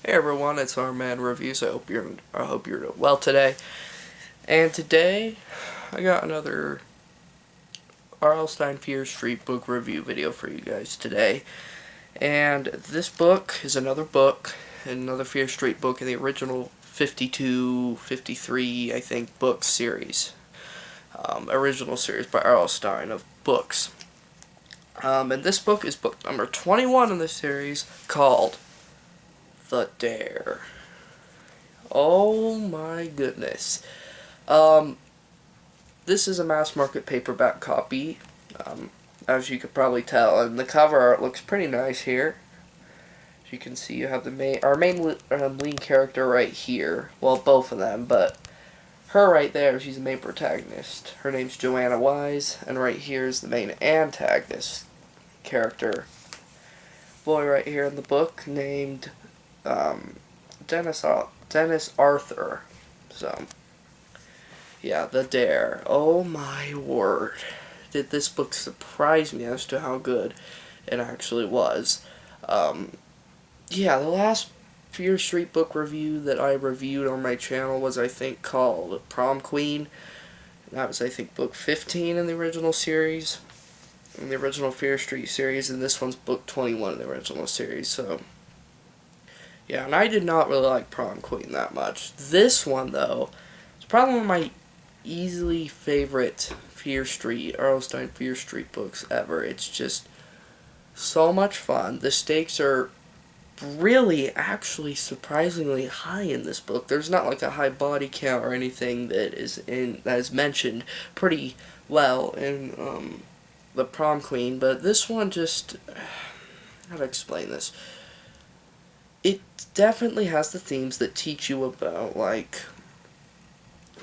Hey everyone, it's our man Reviews. I hope you're doing well today. And today I got another R.L. Stine Fear Street book review video for you guys today. And this book is another Fear Street book in the original 52, 53, I think, book series. Original series by R.L. Stine of books. And this book is book number 21 in the series, called The Dare. Oh my goodness. This is a mass market paperback copy, as you could probably tell, and the cover art looks pretty nice here. As you can see, you have our main lead character right here. Well, both of them, but her right there, she's the main protagonist. Her name's Joanna Wise, and right here is the main antagonist character. Boy right here in the book named Dennis Arthur. So, yeah, The Dare. Oh my word. Did this book surprise me as to how good it actually was. Yeah, the last Fear Street book review that I reviewed on my channel was, I think, called Prom Queen. That was, I think, book 15 in the original series. In the original Fear Street series, and this one's book 21 in the original series, so... yeah, and I did not really like Prom Queen that much. This one, though, is probably one of my easily favorite R.L. Stine Fear Street books ever. It's just so much fun. The stakes are really, actually, surprisingly high in this book. There's not like a high body count or anything that is mentioned pretty well in the Prom Queen, but this one just, how to explain this? It definitely has the themes that teach you about, like,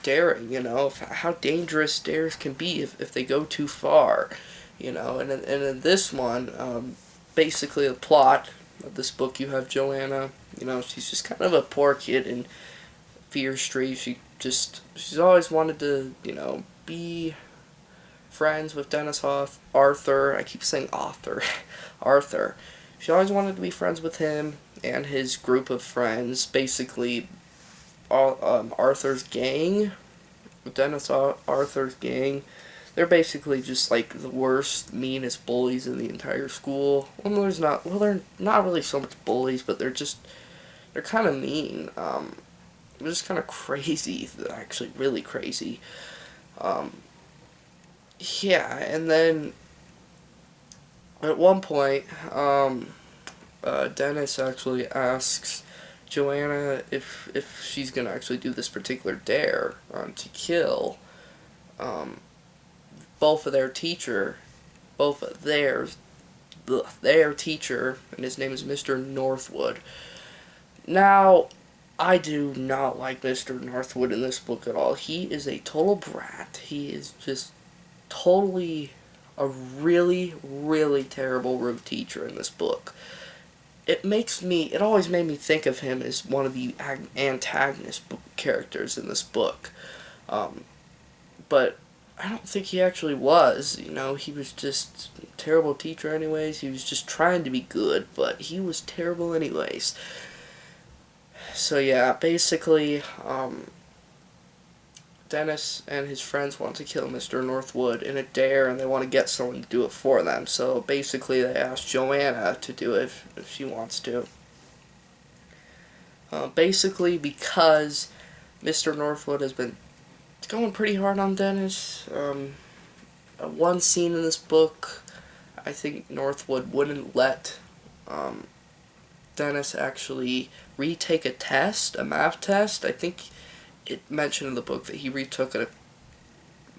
daring, how dangerous dares can be if they go too far, and in this one, basically the plot of this book, you have Joanna, she's just kind of a poor kid in Fear Street. She's always wanted to, be friends with Dennis Arthur. I keep saying author. Arthur. She always wanted to be friends with him and his group of friends. Basically, Arthur's gang. Dennis Arthur's gang. They're basically just like the worst, meanest bullies in the entire school. They're not really so much bullies, but they're kind of mean. They're just kind of crazy. They're actually really crazy. Yeah, and then at one point, Dennis actually asks Joanna if she's gonna actually do this particular dare to kill both of their teacher, their teacher, and his name is Mr. Northwood. Now, I do not like Mr. Northwood in this book at all. He is a total brat. He is just totally a really, really terrible rude teacher in this book. It always made me think of him as one of the antagonist characters in this book. But I don't think he actually was. He was just a terrible teacher anyways. He was just trying to be good, but he was terrible anyways. So yeah, basically, Dennis and his friends want to kill Mr. Northwood in a dare, and they want to get someone to do it for them. So basically, they ask Joanna to do it if she wants to. Basically, because Mr. Northwood has been going pretty hard on Dennis. One scene in this book, I think Northwood wouldn't let Dennis actually retake a math test. I think it mentioned in the book that he retook it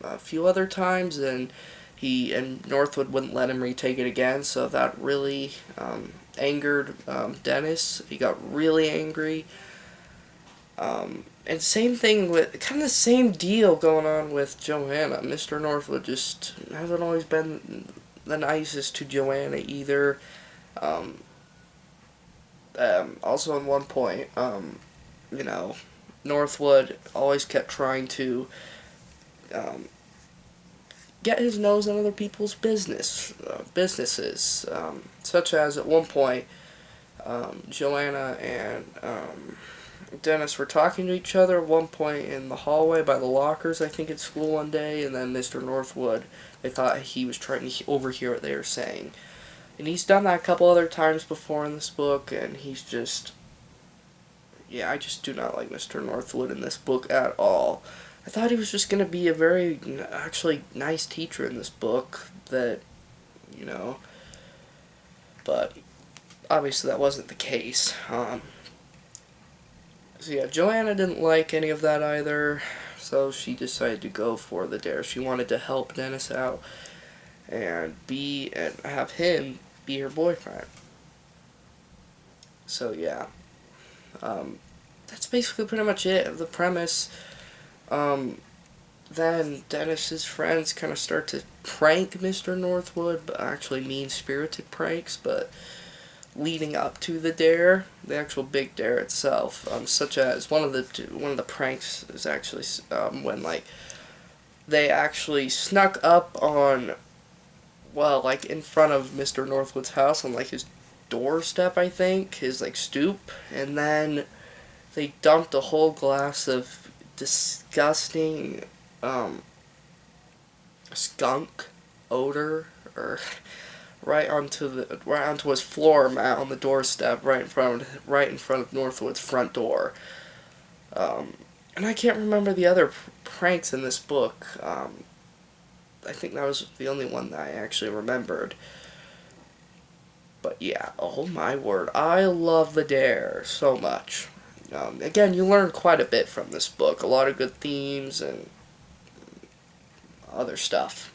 a few other times, and Northwood wouldn't let him retake it again, so that really angered Dennis. He got really angry. And same thing with, kind of the same deal going on with Joanna. Mr. Northwood just hasn't always been the nicest to Joanna either. Also at one point, Northwood always kept trying to get his nose in other people's businesses, such as at one point, Joanna and Dennis were talking to each other at one point in the hallway by the lockers, I think, at school one day, and then Mr. Northwood, they thought he was trying to overhear what they were saying. And he's done that a couple other times before in this book, and he's just... Yeah, I just do not like Mr. Northwood in this book at all. I thought he was just going to be a very, actually, nice teacher in this book that, you know... But obviously that wasn't the case. So yeah, Joanna didn't like any of that either, so she decided to go for the dare. She wanted to help Dennis out and have him be her boyfriend. So yeah, that's basically pretty much it. The premise. Then Dennis's friends kind of start to prank Mr. Northwood, but actually mean-spirited pranks, but leading up to the dare, the actual big dare itself, such as one of the pranks is actually when like they actually snuck up on, well, like in front of Mr. Northwood's house on like his doorstep, I think, his like stoop, and then they dumped a whole glass of disgusting skunk odor or right onto his floor mat on the doorstep right in front of Northwood's front door. And I can't remember the other pranks in this book. I think that was the only one that I actually remembered. But yeah, oh my word, I love the dare so much. Again, you learn quite a bit from this book. A lot of good themes and other stuff.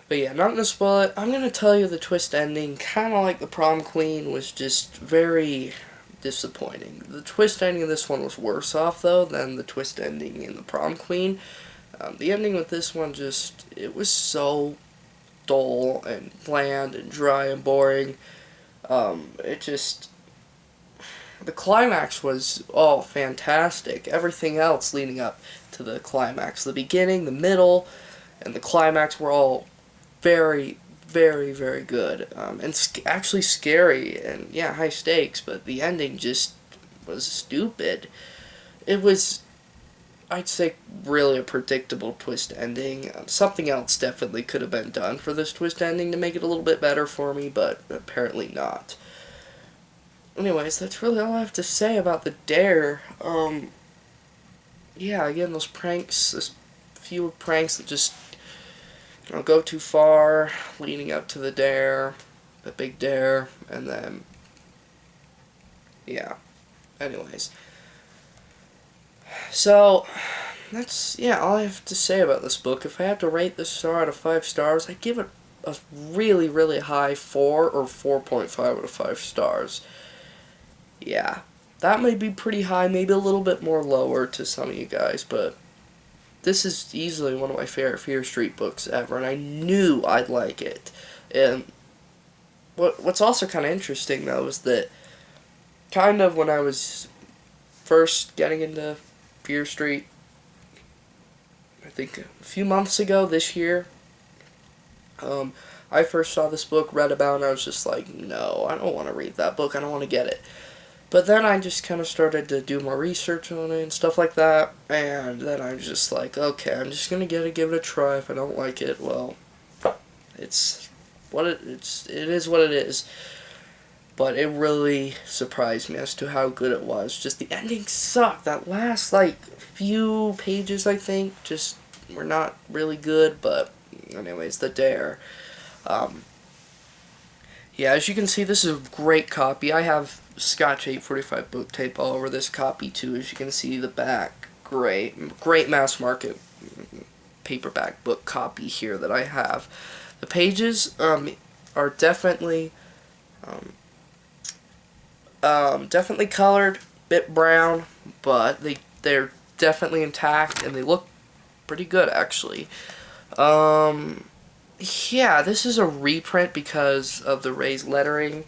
But yeah, not gonna spoil it. I'm gonna tell you the twist ending, kind of like the Prom Queen, was just very disappointing. The twist ending of this one was worse off, though, than the twist ending in the Prom Queen. The ending with this one it was so dull and bland and dry and boring. The climax was all fantastic. Everything else leading up to the climax, the beginning, the middle, and the climax were all very, very, very good. And actually scary and, yeah, high stakes, but the ending just was stupid. It was, I'd say, really a predictable twist ending. Something else definitely could have been done for this twist ending to make it a little bit better for me, but apparently not. Anyways, that's really all I have to say about the dare. Yeah, again, those pranks, this few pranks that just go too far, leading up to the dare, the big dare, and then, yeah. Anyways. So, that's, yeah, all I have to say about this book. If I had to rate this star out of 5 stars, I'd give it a really, really high 4 or 4.5 out of 5 stars. Yeah, that may be pretty high, maybe a little bit more lower to some of you guys, but this is easily one of my favorite Fear Street books ever, and I knew I'd like it. And what's also kind of interesting, though, is that kind of when I was first getting into Fear Street, I think a few months ago this year, I first saw this book, read about it, and I was just like, no, I don't want to read that book, I don't want to get it. But then I just kind of started to do more research on it and stuff like that, and then I was just like, okay, I'm just going to give it a try. If I don't like it, well, it is what it is. But it really surprised me as to how good it was. Just the ending sucked. That last, few pages, I think, just were not really good, but anyways, the dare. Yeah, as you can see, this is a great copy. I have Scotch 845 book tape all over this copy, too. As you can see, the back, great mass market paperback book copy here that I have. The pages are definitely definitely colored, bit brown, but they're definitely intact, and they look pretty good, actually. Yeah, this is a reprint because of the raised lettering.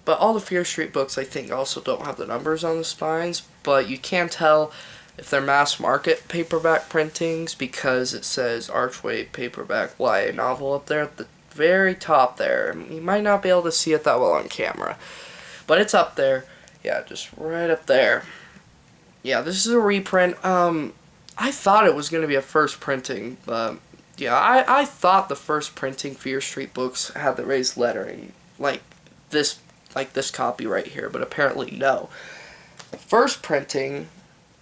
But all the Fear Street books, I think, also don't have the numbers on the spines. But you can tell if they're mass market paperback printings because it says Archway Paperback YA Novel up there at the very top there. You might not be able to see it that well on camera, but it's up there. Yeah, just right up there. Yeah, this is a reprint. I thought it was going to be a first printing, but yeah, I thought the first printing Fear Street books had the raised lettering, like this copy right here, but apparently no. First printing,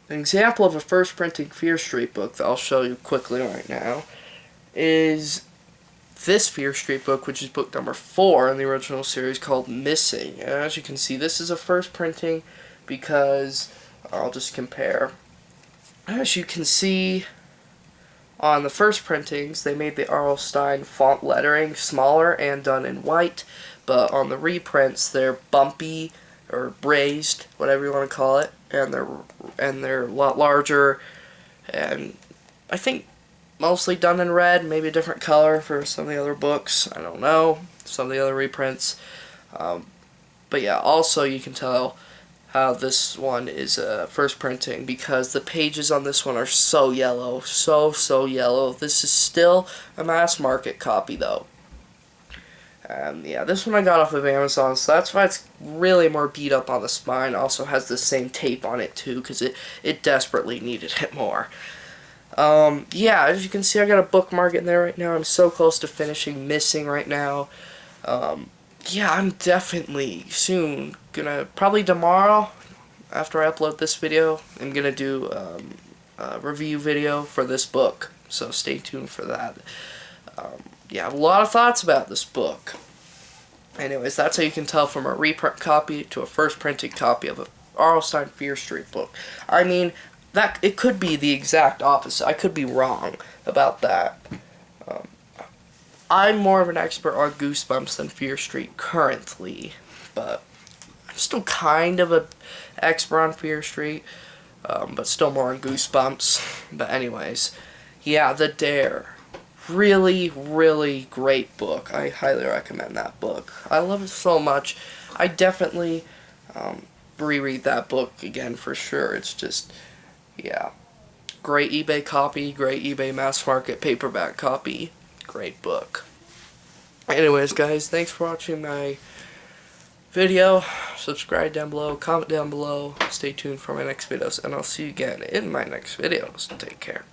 an example of a first printing Fear Street book that I'll show you quickly right now, is this Fear Street book, which is book number 4 in the original series, called Missing. And as you can see, this is a first printing because, I'll just compare. As you can see, on the first printings, they made the R.L. Stine font lettering smaller and done in white, but on the reprints, they're bumpy or raised, whatever you want to call it, and they're a lot larger, and I think mostly done in red, maybe a different color for some of the other books. I don't know, some of the other reprints. But yeah, also you can tell how this one is first printing because the pages on this one are so yellow, so yellow. This is still a mass market copy though. Yeah, this one I got off of Amazon, so that's why it's really more beat up on the spine. Also has the same tape on it too, because it desperately needed it more. Yeah, as you can see, I got a bookmark in there right now. I'm so close to finishing Missing right now. Yeah, I'm definitely soon gonna, probably tomorrow, after I upload this video, I'm gonna do a review video for this book, so stay tuned for that. Yeah, I have a lot of thoughts about this book. Anyways, that's how you can tell from a reprint copy to a first printed copy of a R.L. Stine Fear Street book. I mean, that it could be the exact opposite. I could be wrong about that. I'm more of an expert on Goosebumps than Fear Street currently, but I'm still kind of an expert on Fear Street, but still more on Goosebumps. But anyways, yeah, The Dare. Really, really great book. I highly recommend that book. I love it so much. I definitely reread that book again for sure. It's just, yeah. Great eBay copy, great eBay mass market paperback copy. Great book. Anyways, guys, thanks for watching my video. Subscribe down below, comment down below. Stay tuned for my next videos, and I'll see you again in my next videos. Take care.